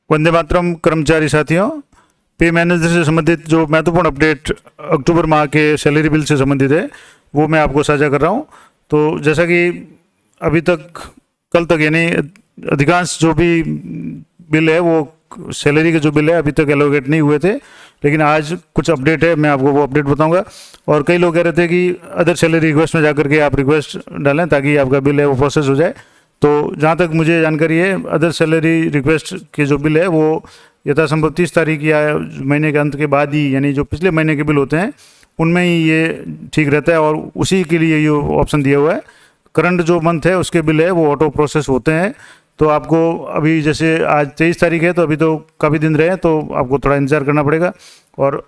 वंदे मातरम कर्मचारी साथियों, पे मैनेजर से संबंधित जो महत्वपूर्ण अपडेट अक्टूबर माह के सैलरी बिल से संबंधित है वो मैं आपको साझा कर रहा हूँ। तो जैसा कि अभी तक कल तक यानी अधिकांश जो भी बिल है वो सैलरी के जो बिल है अभी तक एलोकेट नहीं हुए थे, लेकिन आज कुछ अपडेट है, मैं आपको वो अपडेट बताऊंगा। और कई लोग कह रहे थे कि अदर सैलरी रिक्वेस्ट में जाकर के आप रिक्वेस्ट डालें ताकि आपका बिल है वो प्रोसेस हो जाए। तो जहाँ तक मुझे जानकारी है, अदर सैलरी रिक्वेस्ट के जो बिल है वो यथासंभव 30 तारीख या महीने के अंत के बाद ही, यानी जो पिछले महीने के बिल होते हैं उनमें ही ये ठीक रहता है, और उसी के लिए ये ऑप्शन दिया हुआ है। करंट जो मंथ है उसके बिल है वो ऑटो प्रोसेस होते हैं। तो आपको अभी जैसे आज 23 तारीख है, तो अभी तो काफ़ी दिन रहे हैं, तो आपको थोड़ा इंतज़ार करना पड़ेगा। और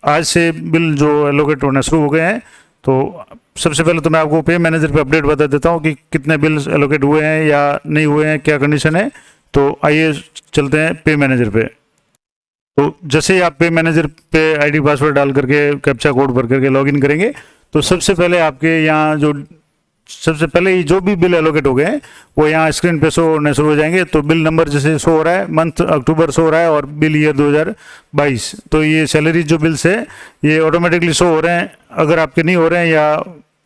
आज से बिल जो एलोकेट होना शुरू हो गए हैं। तो सबसे पहले तो मैं आपको पे मैनेजर पे अपडेट बता देता हूँ कि कितने बिल एलोकेट हुए हैं या नहीं हुए हैं, क्या कंडीशन है। तो आइए चलते हैं पे मैनेजर पे। तो जैसे ही आप पे मैनेजर पे आईडी पासवर्ड डाल करके कैप्चा कोड भर करके लॉगिन करेंगे, तो सबसे पहले आपके यहाँ सबसे पहले ही जो भी बिल एलोकेट हो गए हैं वो यहाँ स्क्रीन पे शो होने शुरू हो जाएंगे। तो बिल नंबर जैसे शो हो रहा है, मंथ अक्टूबर शो हो रहा है और बिल ईयर 2022। तो ये सैलरी जो बिल्स है ये ऑटोमेटिकली शो हो रहे हैं। अगर आपके नहीं हो रहे हैं या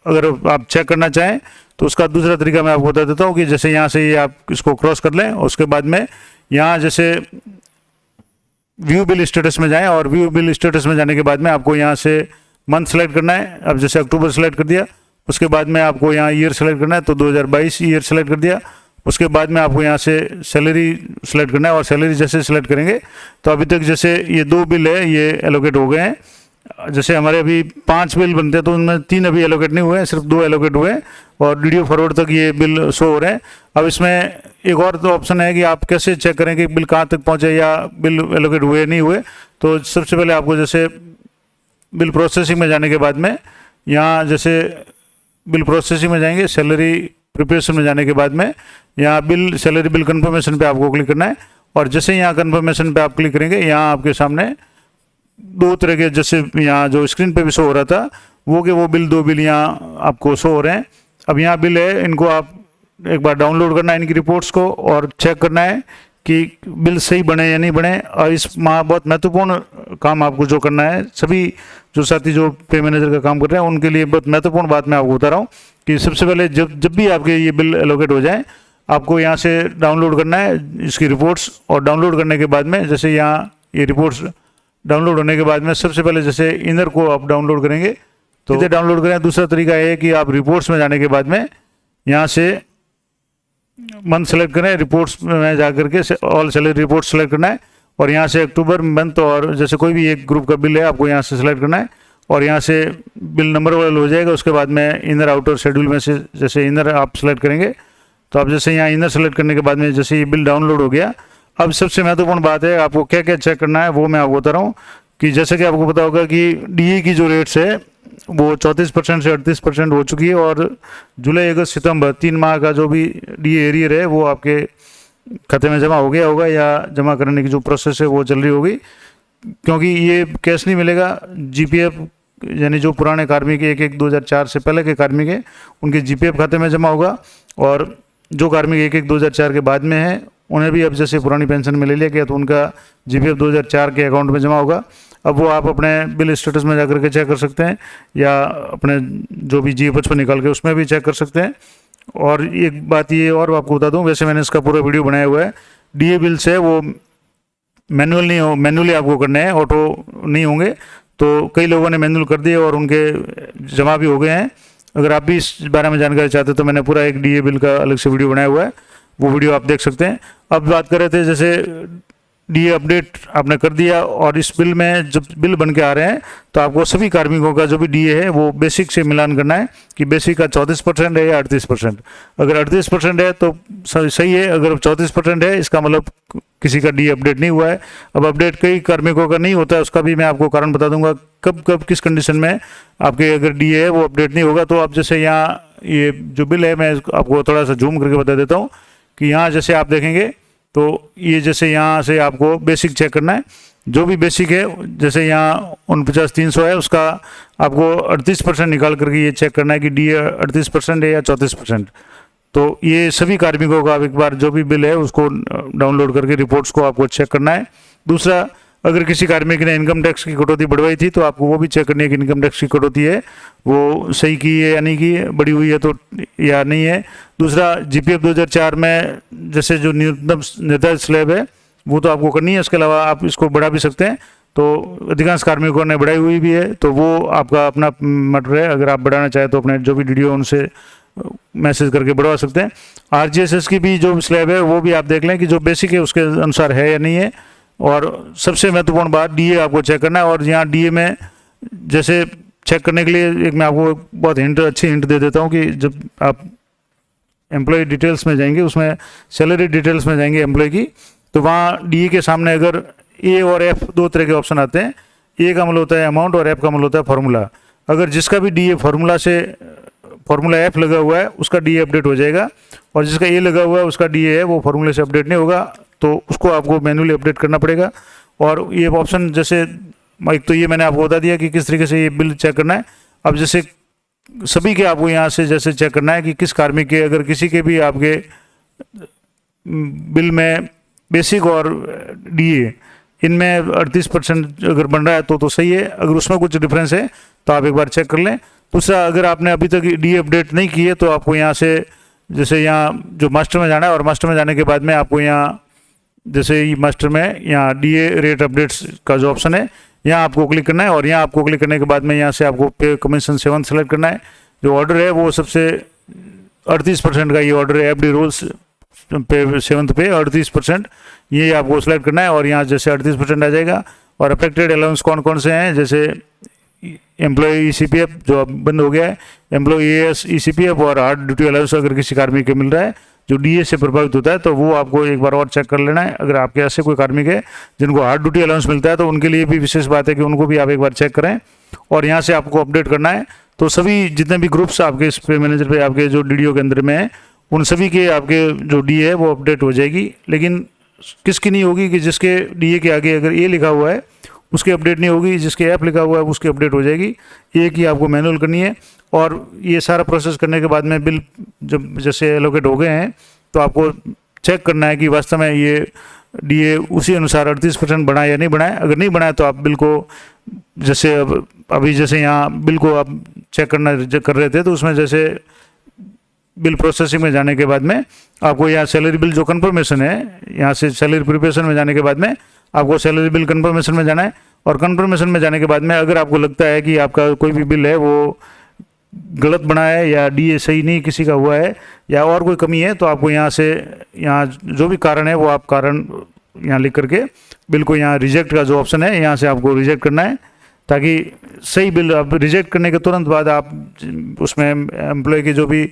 अगर आप चेक करना चाहें तो उसका दूसरा तरीका मैं आपको बता देता हूँ कि जैसे यहाँ से ये आप इसको क्रॉस कर लें, उसके बाद में यहाँ जैसे व्यू बिल स्टेटस में जाएं, और व्यू बिल स्टेटस में जाने के बाद में आपको यहाँ से मंथ सेलेक्ट करना है। अब जैसे अक्टूबर सेलेक्ट कर दिया, उसके बाद में आपको यहाँ ईयर सेलेक्ट करना है, तो 2022 ईयर सेलेक्ट कर दिया। उसके बाद में आपको यहाँ से सैलरी सेलेक्ट करना है, और सैलरी जैसे सेलेक्ट करेंगे तो अभी तक जैसे ये 2 बिल है ये एलोकेट हो गए हैं। जैसे हमारे अभी 5 बिल बनते हैं तो उनमें 3 अभी एलोकेट नहीं हुए हैं, सिर्फ 2 एलोकेट हुए हैं, और वीडियो फॉरवर्ड तक ये बिल शो हो रहे हैं। अब इसमें एक और तो ऑप्शन है कि आप कैसे चेक करें कि बिल कहाँ तक पहुँचे या बिल एलोकेट हुए नहीं हुए। तो सबसे पहले आपको जैसे बिल प्रोसेसिंग में जाने के बाद में यहाँ जैसे बिल प्रोसेसिंग में जाएंगे, सैलरी प्रिपरेशन में जाने के बाद में यहाँ बिल सैलरी बिल कंफर्मेशन पे आपको क्लिक करना है। और जैसे यहाँ कंफर्मेशन पे आप क्लिक करेंगे, यहाँ आपके सामने 2 तरह के, जैसे यहाँ जो स्क्रीन पे भी शो हो रहा था वो के वो बिल 2 बिल यहाँ आपको शो हो रहे हैं। अब यहाँ बिल है, इनको आप एक बार डाउनलोड करना है इनकी रिपोर्ट्स को, और चेक करना है कि बिल सही बने या नहीं बने। और इस माह बहुत महत्वपूर्ण काम आपको जो करना है, सभी जो साथी जो पे मैनेजर का काम कर रहे हैं उनके लिए बहुत महत्वपूर्ण बात मैं आपको बता रहा हूँ कि सबसे पहले जब भी आपके ये बिल एलोकेट हो जाए, आपको यहाँ से डाउनलोड करना है इसकी रिपोर्ट्स। और डाउनलोड करने के बाद में जैसे यहाँ ये रिपोर्ट्स डाउनलोड होने के बाद में सबसे पहले जैसे इनर को आप डाउनलोड करेंगे तो इधर डाउनलोड करें। दूसरा तरीका है कि आप रिपोर्ट्स में जाने के बाद में यहाँ से मंथ सेलेक्ट करें, रिपोर्ट्स में जा करके ऑल सैलरी रिपोर्ट सेलेक्ट करना है, और यहाँ से अक्टूबर मंथ और जैसे कोई भी एक ग्रुप का बिल है आपको यहाँ से सेलेक्ट करना है, और यहाँ से बिल नंबर वाला हो जाएगा। उसके बाद में इनर आउटर शेड्यूल में से जैसे इनर आप सेलेक्ट करेंगे, तो आप जैसे यहाँ इनर सेलेक्ट करने के बाद में जैसे ये बिल डाउनलोड हो गया। अब सबसे महत्वपूर्ण बात है आपको क्या क्या चेक करना है वो मैं आपको बता रहा हूँ कि जैसे कि आपको पता होगा कि डीए की जो रेट्स है वो 34% से 38% हो चुकी है, और जुलाई अगस्त सितंबर 3 माह का जो भी डीए एरियर है वो आपके खाते में जमा हो गया होगा, या जमा करने की जो प्रोसेस है वो चल रही होगी। क्योंकि ये कैश नहीं मिलेगा, जीपीएफ यानी जो पुराने कार्मिक 1/1/2004 से पहले के कार्मिक है उनके जीपीएफ खाते में जमा होगा, और जो कार्मिक 1/1/2004 के बाद में है उन्हें भी अब जैसे पुरानी पेंशन में ले लिया गया तो उनका जीपीएफ 2004 के अकाउंट में जमा होगा। अब वो आप अपने बिल स्टेटस में जाकर के चेक कर सकते हैं, या अपने जो भी GF55 निकाल के उसमें भी चेक कर सकते हैं। और एक बात ये और आपको बता दूं, वैसे मैंने इसका पूरा वीडियो बनाया हुआ है। डीए बिल्स है वो मैनुअली आपको करने हैं, ऑटो नहीं होंगे। तो कई लोगों ने मैनुअल कर दिए और उनके जमा भी हो गए हैं। अगर आप भी इस बारे में जानकारी चाहते हैं तो मैंने पूरा एक डीए बिल का अलग से वीडियो बनाया हुआ है, वो वीडियो आप देख सकते हैं। अब बात कर रहे थे जैसे डीए अपडेट आपने कर दिया, और इस बिल में जब बिल बन के आ रहे हैं तो आपको सभी कार्मिकों का जो भी डीए है वो बेसिक से मिलान करना है कि बेसिक का 34% है या 38%। अगर 38% है तो सही है, अगर 34% है इसका मतलब किसी का डीए अपडेट नहीं हुआ है। अब अपडेट कई कार्मिकों का नहीं होता है, उसका भी मैं आपको कारण बता दूंगा कब कब किस कंडीशन में आपके अगर डीए है वो अपडेट नहीं होगा। तो आप जैसे यहाँ ये जो बिल है मैं आपको थोड़ा सा जूम करके बता देता हूँ कि यहाँ जैसे आप देखेंगे तो ये जैसे यहाँ से आपको बेसिक चेक करना है, जो भी बेसिक है जैसे यहाँ 49,300 है उसका आपको 38% निकाल करके ये चेक करना है कि डीए 38% है या 34%। तो ये सभी कार्मिकों का आप एक बार जो भी बिल है उसको डाउनलोड करके रिपोर्ट्स को आपको चेक करना है। दूसरा, अगर किसी कार्मिक ने इनकम टैक्स की कटौती बढ़वाई थी तो आपको वो भी चेक करनी है कि इनकम टैक्स की कटौती है वो सही की है या नहीं की है, बढ़ी हुई है तो या नहीं है। दूसरा, जीपीएफ 2004 में जैसे जो न्यूनतम निर्धारित स्लैब है वो तो आपको करनी है, इसके अलावा आप इसको बढ़ा भी सकते हैं। तो अधिकांश कार्मिकों ने बढ़ाई हुई भी है, तो वो आपका अपना मैटर है। अगर आप बढ़ाना चाहें तो अपने जो भी डीडीओ उनसे मैसेज करके बढ़वा सकते हैं। आरजीएसएस की भी जो स्लैब है वो भी आप देख लें कि जो बेसिक है उसके अनुसार है या नहीं है। और सबसे महत्वपूर्ण बात, डीए आपको चेक करना है। और यहाँ डीए में जैसे चेक करने के लिए एक मैं आपको बहुत अच्छी हिंट दे देता हूँ कि जब आप एम्प्लॉय डिटेल्स में जाएंगे, उसमें सैलरी डिटेल्स में जाएंगे एम्प्लॉय की, तो वहाँ डीए के सामने अगर ए और एफ दो तरह के ऑप्शन आते हैं। ए का मतलब होता है अमाउंट और एफ का मतलब होता है फार्मूला। अगर जिसका भी डीए फार्मूला एफ लगा हुआ है उसका डीए अपडेट हो जाएगा, और जिसका ए लगा हुआ है उसका डीए है वो फार्मूले से अपडेट नहीं होगा, तो उसको आपको मैन्युअली अपडेट करना पड़ेगा। और ये ऑप्शन जैसे एक तो ये मैंने आपको बता दिया कि किस तरीके से ये बिल चेक करना है। अब जैसे सभी के आपको यहाँ से जैसे चेक करना है कि किस कार्मिक के, अगर किसी के भी आपके बिल में बेसिक और डीए इनमें 38% अगर बन रहा है तो सही है। अगर उसमें कुछ डिफरेंस है तो आप एक बार चेक कर लें। दूसरा, अगर आपने अभी तक डीए अपडेट नहीं की है तो आपको यहाँ से जैसे यहाँ जो मास्टर में जाना है, और मास्टर में जाने के बाद में आपको यहाँ जैसे ये मास्टर में यहाँ डीए रेट अपडेट्स का जो ऑप्शन है यहाँ आपको क्लिक करना है। और यहाँ आपको क्लिक करने के बाद में यहाँ से आपको पे कमीशन 7 सेलेक्ट करना है। जो ऑर्डर है वो सबसे 38% का ये ऑर्डर है, एफडी रूल्स पे 7th पे 38%, ये आपको सेलेक्ट करना है। और यहाँ जैसे 38% आ जाएगा। और अफेक्टेड अलाउंस कौन कौन से हैं, जैसे एम्प्लॉय ईसीपीएफ जो अब बंद हो गया है, एम्प्लॉय एएस ईसीपीएफ और हार्ड ड्यूटी अलाउंस अगर किसी कार्मिक को मिल रहा है जो डीए से प्रभावित होता है तो वो आपको एक बार और चेक कर लेना है। अगर आपके ऐसे कोई कार्मिक है जिनको हार्ड ड्यूटी अलाउंस मिलता है तो उनके लिए भी विशेष बात है कि उनको भी आप एक बार चेक करें, और यहाँ से आपको अपडेट करना है। तो सभी जितने भी ग्रुप्स आपके इस पे मैनेजर पे आपके जो डीडीओ के अंदर में है उन सभी के आपके जो डीए है वो अपडेट हो जाएगी। लेकिन किसकी नहीं होगी कि जिसके डीए के आगे अगर ए लिखा हुआ है उसकी अपडेट नहीं होगी, जिसके ऐप लिखा हुआ है उसकी अपडेट हो जाएगी। एक ही आपको मैनुअल करनी है। और ये सारा प्रोसेस करने के बाद में बिल जब जैसे एलोकेट हो गए हैं तो आपको चेक करना है कि वास्तव में ये डीए उसी अनुसार 38% बढ़ाए या नहीं बढ़ाए। अगर नहीं बढ़ाए तो आप बिल को जैसे अभी जैसे यहाँ बिल को आप चेक कर रहे थे तो उसमें जैसे बिल प्रोसेसिंग में जाने के बाद में आपको यहाँ सैलरी बिल जो कंफर्मेशन है, यहाँ से सैलरी प्रिपरेशन में जाने के बाद में आपको सैलरी बिल कंफर्मेशन में जाना है। और कंफर्मेशन में जाने के बाद में अगर आपको लगता है कि आपका कोई भी बिल है वो गलत बना है या डीए सही नहीं किसी का हुआ है या और कोई कमी है तो आपको यहाँ से यहाँ जो भी कारण है वो आप कारण यहाँ लिख करके बिल को यहाँ रिजेक्ट का जो ऑप्शन है यहाँ से आपको रिजेक्ट करना है, ताकि सही बिल आप रिजेक्ट करने के तुरंत बाद आप उसमें एम्प्लॉय की जो भी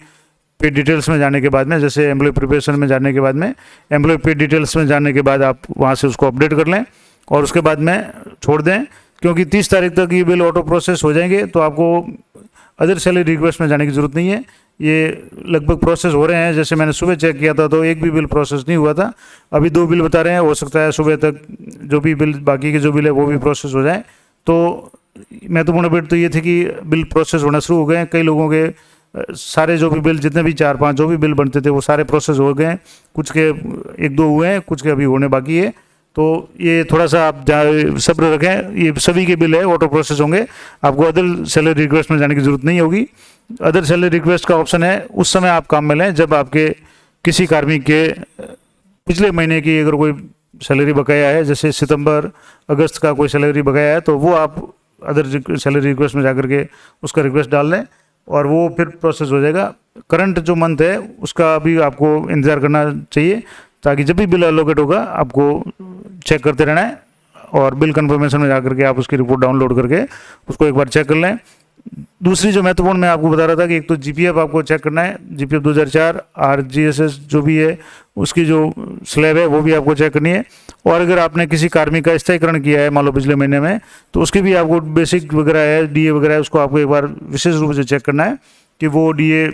पे डिटेल्स में जाने के बाद में, जैसे एम्प्लॉय प्रिपरेशन में जाने के बाद में एम्प्लॉय पे डिटेल्स में जाने के बाद आप वहाँ से उसको अपडेट कर लें और उसके बाद में छोड़ दें, क्योंकि 30 तारीख तक ये बिल ऑटो प्रोसेस हो जाएंगे तो आपको अदर सैलरी रिक्वेस्ट में जाने की ज़रूरत नहीं है। ये लगभग प्रोसेस हो रहे हैं। जैसे मैंने सुबह चेक किया था तो एक भी बिल प्रोसेस नहीं हुआ था, अभी 2 बिल बता रहे हैं। हो सकता है सुबह तक जो भी बिल बाकी के जो बिल है वो भी प्रोसेस हो जाए। तो महत्वपूर्ण अपडेट तो ये थी कि बिल प्रोसेस होना शुरू हो गए हैं। कई लोगों के सारे जो भी बिल जितने भी 4-5 जो भी बिल बनते थे वो सारे प्रोसेस हो गए हैं, कुछ के 1-2 हुए हैं, कुछ के अभी होने बाकी है। तो ये थोड़ा सा आप सब्र रखें, ये सभी के बिल है ऑटो प्रोसेस होंगे, आपको अदर सैलरी रिक्वेस्ट में जाने की ज़रूरत नहीं होगी। अदर सैलरी रिक्वेस्ट का ऑप्शन है उस समय आप काम में लें जब आपके किसी कार्मिक के पिछले महीने की अगर कोई सैलरी बकाया है, जैसे सितंबर अगस्त का कोई सैलरी बकाया है तो वो आप अदर सैलरी रिक्वेस्ट में जाकर के उसका रिक्वेस्ट डाल दें और वो फिर प्रोसेस हो जाएगा। करंट जो मंथ है उसका भी आपको इंतज़ार करना चाहिए, ताकि जब भी बिल एलोकेट होगा आपको चेक करते रहना है और बिल कंफर्मेशन में जाकर के आप उसकी रिपोर्ट डाउनलोड करके उसको एक बार चेक कर लें। दूसरी जो महत्वपूर्ण मैं आपको बता रहा था कि एक तो जीपीएफ आपको चेक करना है, जीपीएफ 2004 आरजीएसएस जो भी है उसकी जो स्लैब है वो भी आपको चेक करनी है। और अगर आपने किसी कार्मिक का स्थायीकरण किया है मान लो पिछले महीने में तो उसकी भी आपको बेसिक वगैरह है डीए वगैरह है उसको आपको एक बार विशेष रूप से चेक करना है कि वो डीए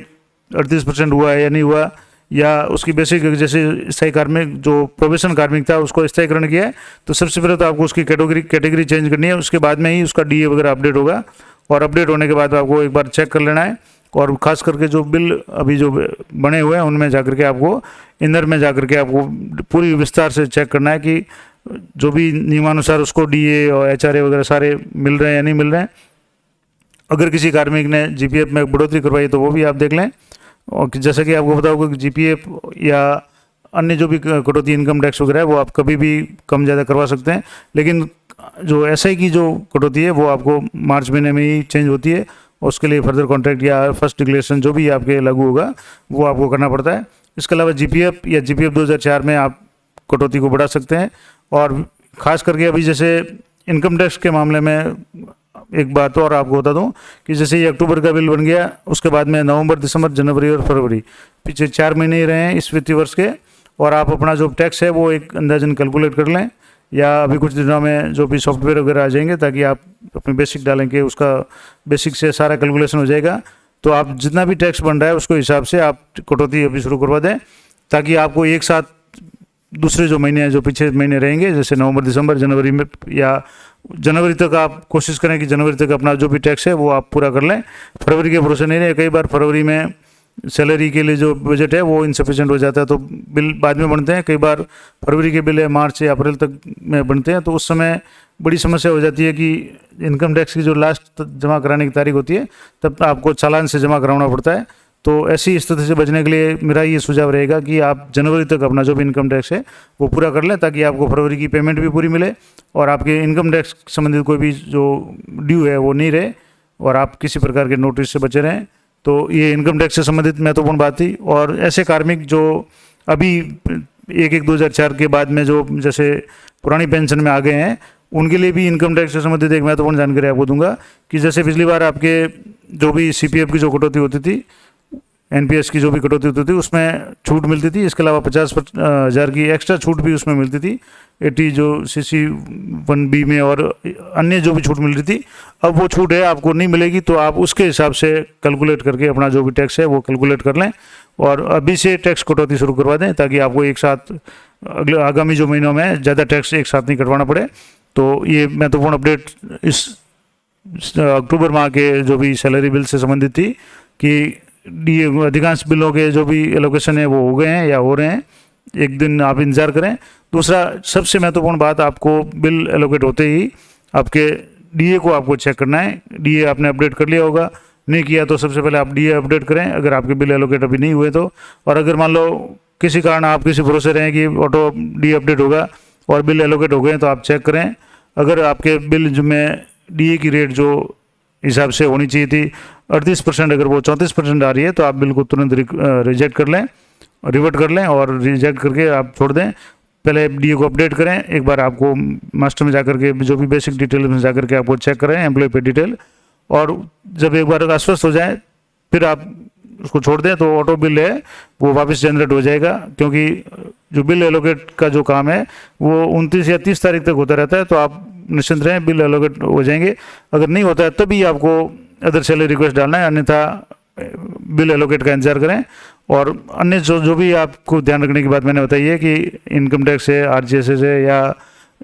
38% हुआ है या नहीं हुआ, या उसकी बेसिक जैसे स्थायी कार्मिक जो प्रोबेशन कार्मिक था उसको स्थायीकरण किया है तो सबसे पहले तो आपको उसकी कैटेगरी चेंज करनी है, उसके बाद में ही उसका डीए वगैरह अपडेट होगा। और अपडेट होने के बाद आपको एक बार चेक कर लेना है और ख़ास करके जो बिल अभी जो बने हुए हैं उनमें जाकर के आपको इनर में जाकर के आपको पूरी विस्तार से चेक करना है कि जो भी नियमानुसार उसको डीए और एचआरए वगैरह सारे मिल रहे हैं या नहीं मिल रहे हैं। अगर किसी कार्मिक ने जीपीएफ में बढ़ोतरी करवाई तो वो भी आप देख लें। और जैसा कि आपको पता होगा कि जीपीएफ या अन्य जो भी कटौती इनकम टैक्स वगैरह है वो आप कभी भी कम ज़्यादा करवा सकते हैं, लेकिन जो एसआई की जो कटौती है वो आपको मार्च महीने में ही चेंज होती है और उसके लिए फर्दर कॉन्ट्रैक्ट या फर्स्ट डिक्लेरेशन जो भी आपके लागू होगा वो आपको करना पड़ता है। इसके अलावा जीपीएफ या जीपीएफ 2004 में आप कटौती को बढ़ा सकते हैं। और ख़ास करके अभी जैसे इनकम टैक्स के मामले में एक बात और आपको बता दूं कि जैसे ये अक्टूबर का बिल बन गया, उसके बाद में नवंबर, दिसंबर, जनवरी और फरवरी पीछे 4 महीने ही रहे हैं इस वित्तीय वर्ष के, और आप अपना जो टैक्स है वो एक अंदाजन कैलकुलेट कर लें, या अभी कुछ दिनों में जो भी सॉफ्टवेयर वगैरह आ जाएंगे ताकि आप अपनी बेसिक डालेंगे, उसका बेसिक से सारा कैलकुलेशन हो जाएगा। तो आप जितना भी टैक्स बन रहा है उसको हिसाब से आप कटौती अभी शुरू करवा दें, ताकि आपको एक साथ दूसरे जो महीने हैं जो पीछे महीने रहेंगे जैसे नवंबर, दिसंबर, जनवरी में या जनवरी तक आप कोशिश करें कि जनवरी तक अपना जो भी टैक्स है वो आप पूरा कर लें। फरवरी के भरोसे नहीं रहे, कई बार फरवरी में सैलरी के लिए जो बजट है वो इनसफिशिएंट हो जाता है तो बिल बाद में बनते हैं। कई बार फरवरी के बिल है मार्च या अप्रैल तक में बनते हैं, तो उस समय बड़ी समस्या हो जाती है कि इनकम टैक्स की जो लास्ट जमा कराने की तारीख होती है तब आपको चालान से जमा कराना पड़ता है। तो ऐसी स्थिति से बचने के लिए मेरा ये सुझाव रहेगा कि आप जनवरी तक अपना जो भी इनकम टैक्स है वो पूरा कर लें, ताकि आपको फरवरी की पेमेंट भी पूरी मिले और आपके इनकम टैक्स संबंधित कोई भी जो ड्यू है वो नहीं रहे और आप किसी प्रकार के नोटिस से बचे रहें। तो ये इनकम टैक्स से संबंधित महत्वपूर्ण बात थी। और ऐसे कार्मिक जो अभी 1/1/2004 के बाद में जो जैसे पुरानी पेंशन में आ गए हैं उनके लिए भी इनकम टैक्स से संबंधित एक महत्वपूर्ण जानकारी आपको दूंगा कि जैसे पिछली बार आपके जो भी सीपीएफ की जो कटौती होती थी, एनपीएस की जो भी कटौती होती थी उसमें छूट मिलती थी। इसके अलावा 50,000 की एक्स्ट्रा छूट भी उसमें मिलती थी, 80 जो CC1B में और अन्य जो भी छूट मिल रही थी। अब वो छूट है आपको नहीं मिलेगी, तो आप उसके हिसाब से कैलकुलेट करके अपना जो भी टैक्स है वो कैलकुलेट कर लें और अभी से टैक्स कटौती शुरू करवा दें, ताकि आपको एक साथ अगले आगामी जो महीनों में ज़्यादा टैक्स एक साथ नहीं कटवाना पड़े। तो ये महत्वपूर्ण अपडेट इस अक्टूबर माह के जो भी सैलरी बिल से संबंधित थी कि डी अधिकांश बिलों के जो भी एलोकेशन है वो हो गए हैं या हो रहे हैं, एक दिन आप इंतज़ार करें। दूसरा सबसे महत्वपूर्ण बात, आपको बिल एलोकेट होते ही आपके डीए को आपको चेक करना है। डीए आपने अपडेट कर लिया होगा, नहीं किया तो सबसे पहले आप डीए अपडेट करें अगर आपके बिल एलोकेट अभी नहीं हुए तो। और अगर मान लो किसी कारण आप किसी भरोसे रहें कि ऑटो डीए अपडेट होगा और बिल एलोकेट हो गए तो आप चेक करें। अगर आपके बिल में डीए की रेट जो हिसाब से होनी चाहिए थी 38%, अगर वो 34% आ रही है तो आप बिल को तुरंत रिजेक्ट कर लें, रिवर्ट कर लें और रिजेक्ट करके आप छोड़ दें। पहले डीए को अपडेट करें, एक बार आपको मास्टर में जाकर के जो भी बेसिक डिटेल में जाकर के आपको चेक करें एम्प्लॉय पे डिटेल, और जब एक बार आश्वस्त हो जाए फिर आप उसको छोड़ दें तो ऑटो बिल है वो वापस जनरेट हो जाएगा। क्योंकि जो बिल एलोकेट का जो काम है वो 29 या 30 तारीख तक होता रहता है, तो आप निश्चिंत रहें बिल एलोकेट हो जाएंगे। अगर नहीं होता है तभी आपको अदर सैलरी रिक्वेस्ट डालना है, अन्यथा बिल एलोकेट का इंतजार करें। और अन्य जो भी आपको ध्यान रखने की बात मैंने बताई है कि इनकम टैक्स है, RGSS है या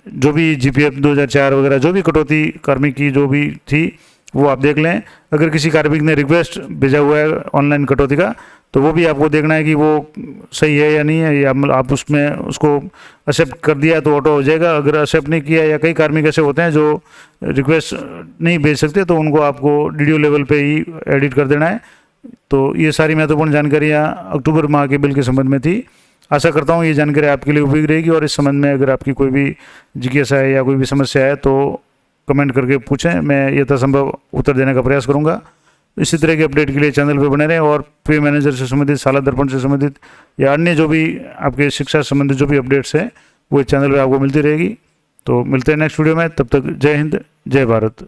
जो भी GPF 2004 वगैरह जो भी कटौती कार्मिक की जो भी थी वो आप देख लें। अगर किसी कार्मिक ने रिक्वेस्ट भेजा हुआ है ऑनलाइन कटौती का तो वो भी आपको देखना है कि वो सही है या नहीं है, या आप उसमें उसको एक्सेप्ट कर दिया तो ऑटो हो जाएगा। अगर एक्सेप्ट नहीं किया, या कई कार्मिक ऐसे होते हैं जो रिक्वेस्ट नहीं भेज सकते तो उनको आपको DDO लेवल पे ही एडिट कर देना है। तो ये सारी महत्वपूर्ण जानकारियाँ अक्टूबर माह के बिल के संबंध में थी। आशा करता हूँ ये जानकारी आपके लिए उपयोगी रहेगी, और इस संबंध में अगर आपकी कोई भी जिज्ञासा है या कोई भी समस्या है तो कमेंट करके पूछें, मैं यथासंभव उत्तर देने का प्रयास करूँगा। इसी तरह के अपडेट के लिए चैनल पर बने रहें और पे मैनेजर से संबंधित, साला दर्पण से संबंधित या अन्य जो भी आपके शिक्षा से संबंधित जो भी अपडेट्स हैं वो इस चैनल पे आपको मिलती रहेगी। तो मिलते हैं नेक्स्ट वीडियो में, तब तक जय हिंद, जय भारत।